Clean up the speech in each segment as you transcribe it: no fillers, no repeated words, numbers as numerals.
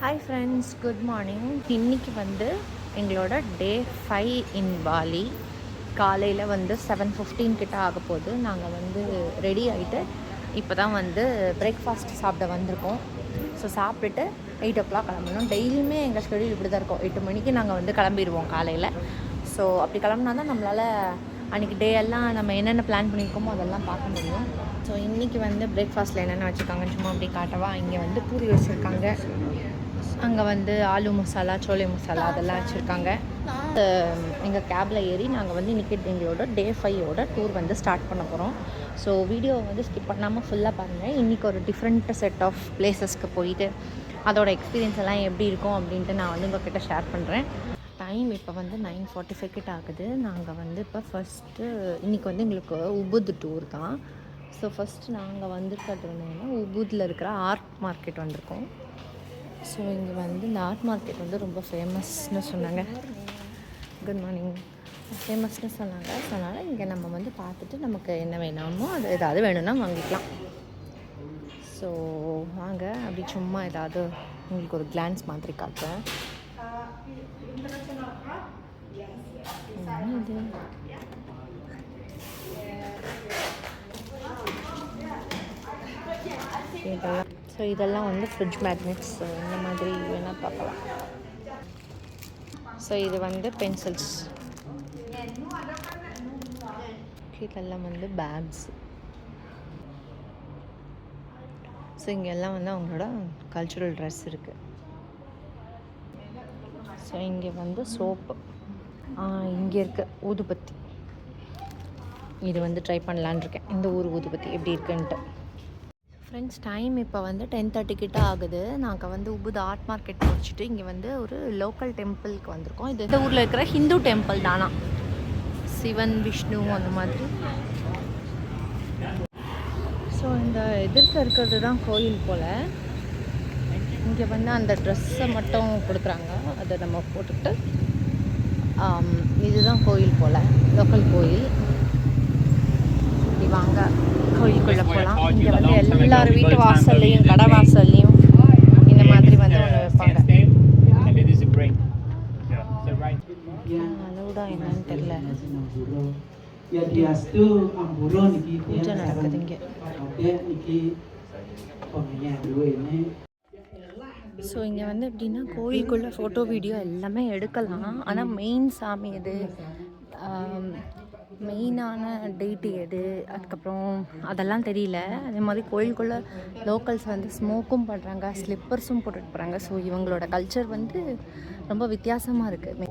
Hi friends, good morning. இன்றைக்கி வந்து எங்களோட டே 5 இன் பாலி. காலையில் வந்து 7:15 கிட்ட ஆக போகுது. நாங்கள் வந்து ரெடி ஆகிட்டு இப்போ தான் வந்து பிரேக்ஃபாஸ்ட் சாப்பிட வந்திருக்கோம். ஸோ சாப்பிட்டுட்டு 8 o'clock கிளம்பணும். டெய்லியுமே எங்கள் ஷெடியூல் இப்படி தான் இருக்கும். 8 மணிக்கு நாங்கள் வந்து கிளம்பிடுவோம் காலையில். ஸோ அப்படி கிளம்புனா தான் நம்மளால் அன்றைக்கி டே எல்லாம் நம்ம என்னென்ன பிளான் பண்ணியிருக்கோமோ அதெல்லாம் பார்க்க முடியும். ஸோ இன்றைக்கி வந்து பிரேக்ஃபாஸ்ட்டில் என்னென்ன வச்சுருக்காங்கன்னு சும்மா அப்படி காட்டவா. இங்கே வந்து பூரி வச்சுருக்காங்க, அங்கே வந்து ஆலு மசாலா, சோலை மசாலா அதெல்லாம் வச்சுருக்காங்க. எங்கள் கேபில் ஏறி நாங்கள் வந்து இன்றைக்கி எங்களோட டே 5 டூர் வந்து ஸ்டார்ட் பண்ண போகிறோம். ஸோ வீடியோவை வந்து ஸ்கிப் பண்ணாமல் ஃபுல்லாக பாருங்கள். இன்றைக்கி ஒரு டிஃப்ரெண்ட் செட் ஆஃப் பிளேசஸ்க்கு போயிட்டு அதோட எக்ஸ்பீரியன்ஸ் எல்லாம் எப்படி இருக்கும் அப்படின்ட்டு நான் வந்து உங்கள்கிட்ட ஷேர் பண்ணுறேன். டைம் இப்போ வந்து 9:45 கிட்ட ஆகுது. நாங்கள் வந்து இப்போ ஃபஸ்ட்டு இன்றைக்கி வந்து எங்களுக்கு உபுத் டூர் தான். ஸோ ஃபஸ்ட்டு நாங்கள் வந்திருக்கிறது என்னென்னா உபுத்தில் இருக்கிற ஆர்ட் மார்க்கெட் வந்திருக்கோம். ஸோ இங்கே வந்து இந்த ஆர்ட் மார்க்கெட் வந்து ரொம்ப ஃபேமஸ்னு சொன்னாங்க. Good morning. ஃபேமஸ்னு சொன்னாங்க. ஸோ அதனால் இங்கே நம்ம வந்து பார்த்துட்டு நமக்கு என்ன வேணாமோ அது ஏதாவது வேணும்னா வாங்கிக்கலாம். ஸோ வாங்க அப்படி சும்மா ஏதாவது உங்களுக்கு ஒரு கிளான்ஸ் மாதிரி காட்டுறேன். இது ஸோ இதெல்லாம் வந்து ஃப்ரிட்ஜ் மேக்னெட்ஸ். இந்த மாதிரி வேணால் பார்க்கலாம். ஸோ இது வந்து பென்சில்ஸ். இதெல்லாம் வந்து பேக்ஸ். ஸோ இங்கெல்லாம் வந்து அவங்களோட கல்ச்சுரல் ட்ரெஸ் இருக்குது. ஸோ இங்கே வந்து சோப்பு. இங்கே இருக்க ஊதுபத்தி இது வந்து ட்ரை பண்ணலான் இருக்கேன். இந்த ஊதுபத்தி எப்படி இருக்குன்ட்டு. ஃப்ரெண்ட்ஸ், டைம் இப்போ வந்து 10:30 கிட்ட ஆகுது. நாங்கள் வந்து உபுத் ஆர்ட் மார்க்கெட் முடிச்சுட்டு இங்கே வந்து ஒரு லோக்கல் டெம்பிளுக்கு வந்திருக்கோம். இது இந்த ஊரில் இருக்கிற ஹிந்து டெம்பிள் தானா, சிவன் விஷ்ணு அந்த மாதிரி. ஸோ இந்த எதிர்க்க இருக்கிறது தான் கோயில் போல். இங்கே வந்து அந்த ட்ரெஸ்ஸை மட்டும் கொடுக்குறாங்க, அதை நம்ம போட்டுக்கிட்டு இதுதான் கோயில் போல், லோக்கல் கோயில். இப்படி வாங்க கோயிலுக்குள்ளே போகலாம். இங்கே வந்து எல்லார் வீட்டு வாசல்லையும் கடை வாசல்லையும் இந்த மாதிரி வந்து ஒன்று வைப்பாங்க. அலவுடா என்னன்னு தெரியல. பூஜை நடக்குது இங்கே. ஸோ இங்கே வந்து எப்படின்னா கோயிலுக்குள்ளே ஃபோட்டோ வீடியோ எல்லாமே எடுக்கலாம். ஆனால் மெயின் சாமி எது, மெயினான டேட்டு எது, அதுக்கப்புறம் அதெல்லாம் தெரியல. அதே மாதிரி கோயிலுக்குள்ளே லோக்கல்ஸ் வந்து ஸ்மோக்கும் பண்ணுறாங்க, ஸ்லிப்பர்ஸும் போட்டுட்டு போகிறாங்க. ஸோ இவங்களோட கல்ச்சர் வந்து ரொம்ப வித்தியாசமாக இருக்குது.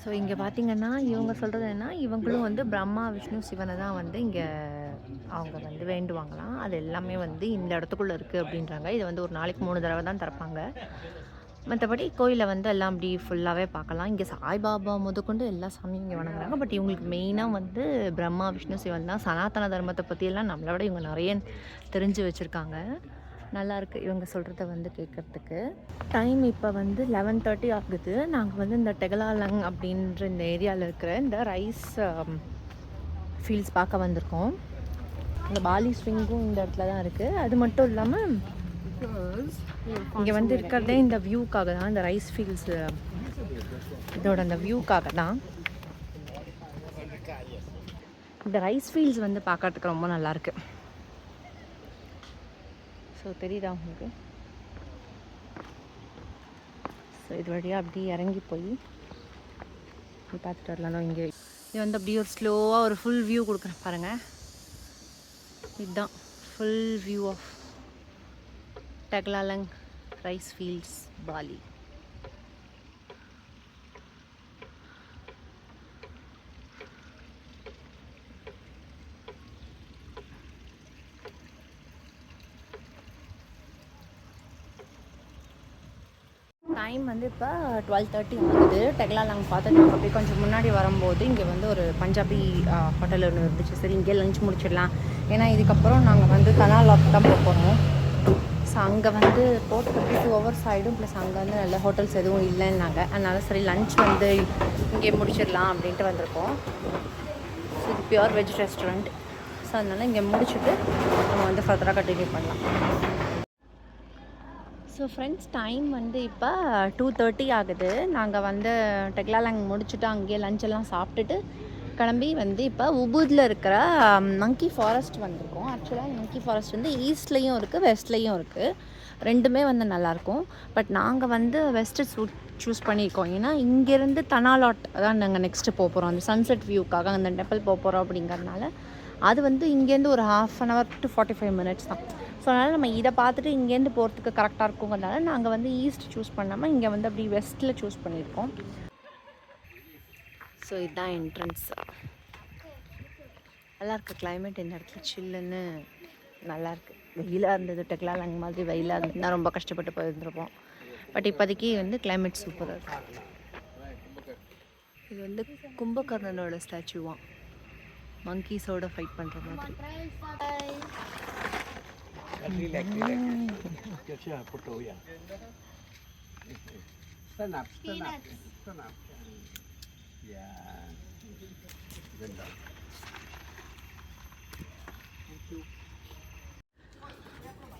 ஸோ இங்கே பார்த்தீங்கன்னா இவங்க சொல்கிறது என்ன, இவங்களும் வந்து பிரம்மா விஷ்ணு சிவனை தான் வந்து இங்கே அவங்க வந்து வேண்டுவாங்களாம். அது எல்லாமே வந்து இந்த இடத்துக்குள்ளே இருக்குது அப்படின்றாங்க. இது வந்து ஒரு நாளைக்கு 3 தடவை தான் திறப்பாங்க. மற்றபடி கோயிலில் வந்து எல்லாம் அப்படி ஃபுல்லாகவே பார்க்கலாம். இங்கே சாய்பாபா முதற்கொண்டு எல்லா சாமியும் இங்கே வணங்குறாங்க. பட் இவங்களுக்கு மெயினாக வந்து பிரம்மா விஷ்ணு சிவன் தான். சனாதன தர்மத்தை பற்றியெல்லாம் நம்மளை விட இவங்க நிறைய தெரிஞ்சு வச்சுருக்காங்க. நல்லாயிருக்கு இவங்க சொல்கிறத வந்து கேட்குறதுக்கு. டைம் இப்போ வந்து 11:30 ஆகுது. நாங்கள் வந்து இந்த டெகலாலங் அப்படின்ற இந்த ஏரியாவில் இருக்கிற இந்த ரைஸ் ஃபீல்ட்ஸ் பார்க்க வந்திருக்கோம். இந்த பாலி ஸ்விங்கும் இந்த இடத்துல தான் இருக்குது. அது மட்டும் இல்லாமல் இங்கே வந்து இருக்கிறதே இந்த வியூக்காக தான், இந்த ரைஸ் ஃபீல்ட்ஸ் இதோட அந்த வியூக்காக தான். இந்த ரைஸ் ஃபீல்ட்ஸ் வந்து பார்க்கறதுக்கு ரொம்ப நல்லாயிருக்கு. ஸோ தெரியுதா உங்களுக்கு? ஸோ இது வழியாக அப்படி இறங்கி போய் பார்த்துட்டு வரலாம். இங்கே இது வந்து அப்படியே ஒரு ஸ்லோவாக ஒரு ஃபுல் வியூ கொடுக்குறேன் பாருங்கள். இதுதான் full view of Tegalalang rice fields, Bali. Time வந்து இப்போ 12:30 ஆகுது. டெகலாலங் பார்த்துட்டு நாங்கள் அப்படியே கொஞ்சம் முன்னாடி வரும்போது இங்கே வந்து ஒரு பஞ்சாபி ஹோட்டல் ஒன்று இருந்துச்சு. சரி இங்கே லஞ்ச் முடிச்சிடலாம், ஏன்னா இதுக்கப்புறம் நாங்கள் வந்து கனாலாக் தான் போக போகிறோம். ஸோ அங்கே வந்து போகிறதுக்கு 2 hours ஆகிடும். ப்ளஸ் அங்கே வந்து நல்ல ஹோட்டல்ஸ் எதுவும் இல்லைன்னாங்க. அதனால் சரி லன்ச் வந்து இங்கே முடிச்சிடலாம் அப்படின்ட்டு வந்திருக்கோம். ஸோ இது பியூர் வெஜ் ரெஸ்டாரண்ட். ஸோ அதனால் இங்கே முடிச்சுட்டு நம்ம வந்து ஃபர்தராக கண்டினியூ பண்ணலாம். ஸோ ஃப்ரெண்ட்ஸ், டைம் வந்து இப்போ 2:30 ஆகுது. நாங்கள் வந்து டெக்லாலாங் முடிச்சுட்டு அங்கேயே லஞ்ச் எல்லாம் சாப்பிட்டுட்டு கிளம்பி வந்து இப்போ உபுதில் இருக்கிற மங்கி ஃபாரஸ்ட் வந்திருக்கோம். ஆக்சுவலாக மங்கி ஃபாரஸ்ட் வந்து ஈஸ்ட்லேயும் இருக்குது, வெஸ்ட்லேயும் இருக்குது. ரெண்டுமே வந்து நல்லாயிருக்கும். பட் நாங்கள் வந்து வெஸ்ட்டு சூஸ் பண்ணியிருக்கோம். ஏன்னா இங்கேருந்து தனாலாட் தான் நாங்கள் நெக்ஸ்ட்டு போக போகிறோம். அந்த சன்செட் வியூக்காக அந்த டெம்பிள் போக போகிறோம். அப்படிங்கிறதுனால அது வந்து இங்கேருந்து ஒரு 1/2 hour to 45 minutes தான். ஸோ அதனால் நம்ம இதை பார்த்துட்டு இங்கேருந்து போகிறதுக்கு கரெக்டாக இருக்குங்கிறதுனால நாங்கள் வந்து ஈஸ்ட் சூஸ் பண்ணாமல் இங்கே வந்து அப்படி வெஸ்ட்டில் சூஸ் பண்ணியிருக்கோம். ஸோ இதுதான் என்ட்ரன்ஸ். நல்லாயிருக்கு கிளைமேட் இந்த இடத்துல, சில்லுன்னு நல்லாயிருக்கு. வெயிலாக இருந்தது, டெக்லாலாங் மாதிரி வெயிலாக இருந்ததுன்னா ரொம்ப கஷ்டப்பட்டு போயிருந்துருப்போம். பட் இப்போதைக்கு வந்து கிளைமேட் சூப்பராக இருக்குது. இது வந்து கும்பகர்ணனோட ஸ்டாச்சுவான், மங்கீஸோட ஃபைட் பண்ணுற மாதிரி.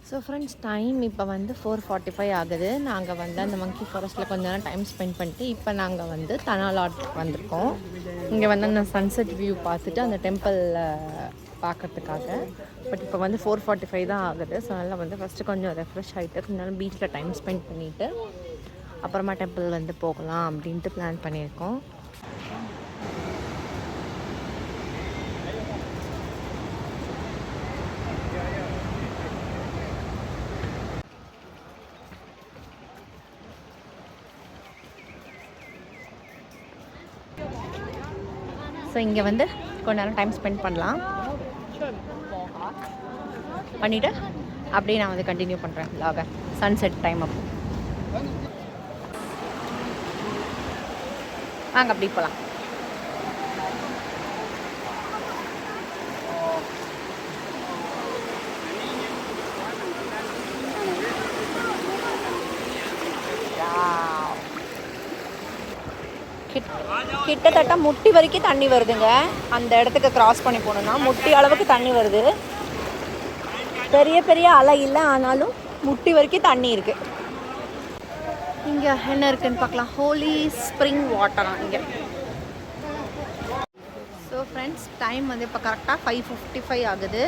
ஸோ ஃப்ரெண்ட்ஸ், டைம் இப்போ வந்து 4:45 ஆகுது. நாங்கள் வந்து அந்த மங்கி ஃபாரஸ்ட்டில் கொஞ்ச நேரம் டைம் ஸ்பெண்ட் பண்ணிட்டு இப்போ நாங்கள் வந்து தனாலாட் வந்திருக்கோம். இங்கே வந்து அந்த சன்செட் வியூ பார்த்துட்டு அந்த டெம்பிளில் பார்க்கறதுக்காக. பட் இப்போ வந்து 4:45 தான் ஆகுது. ஸோ அதனால் வந்து ஃபஸ்ட்டு கொஞ்சம் ரெஃப்ரெஷ் ஆகிட்டு கொஞ்ச நேரம் பீச்சில் டைம் ஸ்பெண்ட் பண்ணிவிட்டு அப்புறமா டெம்பிள் வந்து போகலாம் அப்படின்ட்டு பிளான் பண்ணியிருக்கோம். ஸோ இங்கே வந்து கொஞ்ச நேரம் டைம் ஸ்பெண்ட் பண்ணலாம். பண்ணிவிட்டு அப்படியே நான் வந்து கண்டினியூ பண்ணுறேன் vlog. சன்செட் டைம் அப்போ வாங்க அப்படி போகலாம். கிட்டத்தட்ட முட்டி வரைக்கும் தண்ணி வருதுங்க. அந்த இடத்துக்கு கிராஸ் பண்ணி போகணுன்னா முட்டி அளவுக்கு தண்ணி வருது. பெரிய பெரிய அலை இல்லை, ஆனாலும் முட்டி வரைக்கும் தண்ணி இருக்குது. இங்கே என்ன இருக்குதுன்னு பார்க்கலாம். ஹோலி ஸ்ப்ரிங் வாட்டரா இங்கே. ஸோ ஃப்ரெண்ட்ஸ், டைம் வந்து இப்போ கரெக்டாக 5:55 ஆகுது.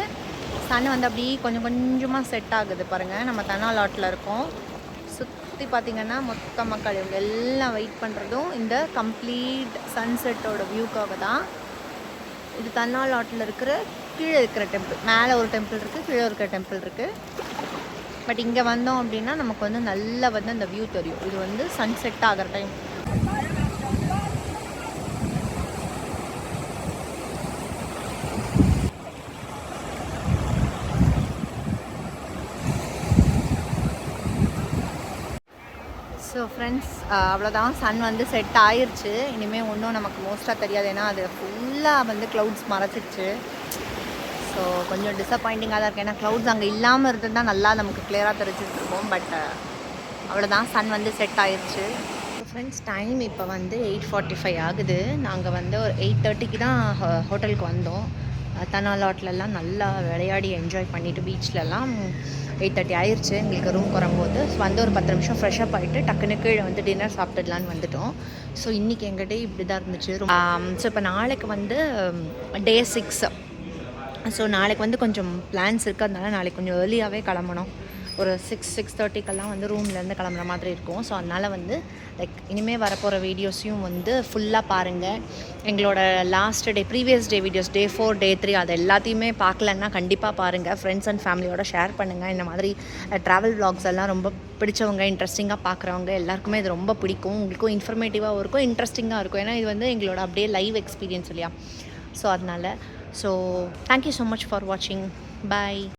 சன் வந்து அப்படியே கொஞ்சம் கொஞ்சமாக செட் ஆகுது பாருங்கள். நம்ம தனாலாட்டில் இருக்கோம். சுற்றி பார்த்திங்கன்னா மொத்த மக்கள் இவங்க எல்லாம் வெயிட் பண்ணுறதும் இந்த கம்ப்ளீட் சன்செட்டோட வியூக்காக தான். இது தனாலாட்டில் இருக்கிற கீழே இருக்கிற டெம்பிள். மேலே ஒரு டெம்பிள் இருக்குது, கீழே இருக்கிற டெம்பிள் இருக்குது. பட் இங்கே வந்தோம் அப்படின்னா நமக்கு வந்து நல்லா வந்து அந்த வியூ தெரியும். இது வந்து சன்செட் ஆகிற டைம். ஸோ ஃப்ரெண்ட்ஸ், அவ்வளோதான். சன் வந்து செட் ஆயிடுச்சு. இனிமேல் ஒன்றும் நமக்கு மோஸ்ட்டாக தெரியாது, ஏன்னா அது ஃபுல்லாக வந்து க்ளவுட்ஸ் மறைச்சிடுச்சு. ஸோ கொஞ்சம் டிசப்பாயிண்டிங்காக தான் இருக்குது. ஏன்னா க்ளவுட்ஸ் அங்கே இல்லாமல் இருந்ததுதான் நல்லா நமக்கு கிளியராக தெரிஞ்சுட்ருக்கோம். பட் அவ்வளோதான், சன் வந்து செட் ஆயிடுச்சு. ஃப்ரெண்ட்ஸ், டைம் இப்போ வந்து 8:45 ஆகுது. நாங்கள் வந்து ஒரு 8:30க்கு தான் ஹோட்டலுக்கு வந்தோம். தனாலாட்லலாம் நல்லா விளையாடி என்ஜாய் பண்ணிவிட்டு பீச்லலாம் 8:30 ஆயிடுச்சு எங்களுக்கு ரூம் வரும்போது. ஸோ வந்து ஒரு 10 நிமிஷம் ஃப்ரெஷ்அப் ஆகிட்டு டக்குன்னு கீழே வந்து டின்னர் சாப்பிட்டுடலான்னு வந்துட்டோம். ஸோ இன்றைக்கி எங்கள் டே இப்படி தான் இருந்துச்சு. ஸோ இப்போ நாளைக்கு வந்து Day 6. ஸோ நாளைக்கு வந்து கொஞ்சம் பிளான்ஸ் இருக்குது. அதனால நாளைக்கு கொஞ்சம் ஏர்லியாகவே கிளம்பணும். ஒரு 6:30க்கெல்லாம் வந்து ரூம்லேருந்து கிளம்புற மாதிரி இருக்கும். ஸோ அதனால் வந்து லைக் இனிமேல் வரப்போகிற வீடியோஸையும் வந்து ஃபுல்லாக பாருங்கள். எங்களோட last day, previous day videos Day 4, Day 3 அது எல்லாத்தையுமே பார்க்கலன்னா கண்டிப்பாக பாருங்கள். ஃப்ரெண்ட்ஸ் அண்ட் ஃபேமிலியோட ஷேர் பண்ணுங்கள். இந்த மாதிரி ட்ராவல் vlogs எல்லாம் ரொம்ப பிடிச்சவங்க, இன்ட்ரெஸ்டிங்காக பார்க்குறவங்க எல்லாருக்குமே இது ரொம்ப பிடிக்கும். உங்களுக்கும் இன்ஃபர்மேட்டிவாகவும் இருக்கும், இன்ட்ரெஸ்டிங்காக இருக்கும். ஏன்னா இது வந்து எங்களோட அப்படியே லைவ் எக்ஸ்பீரியன்ஸ் இல்லையா. ஸோ அதனால் தேங்க்யூ ஸோ மச் ஃபார் வாட்சிங். பாய்.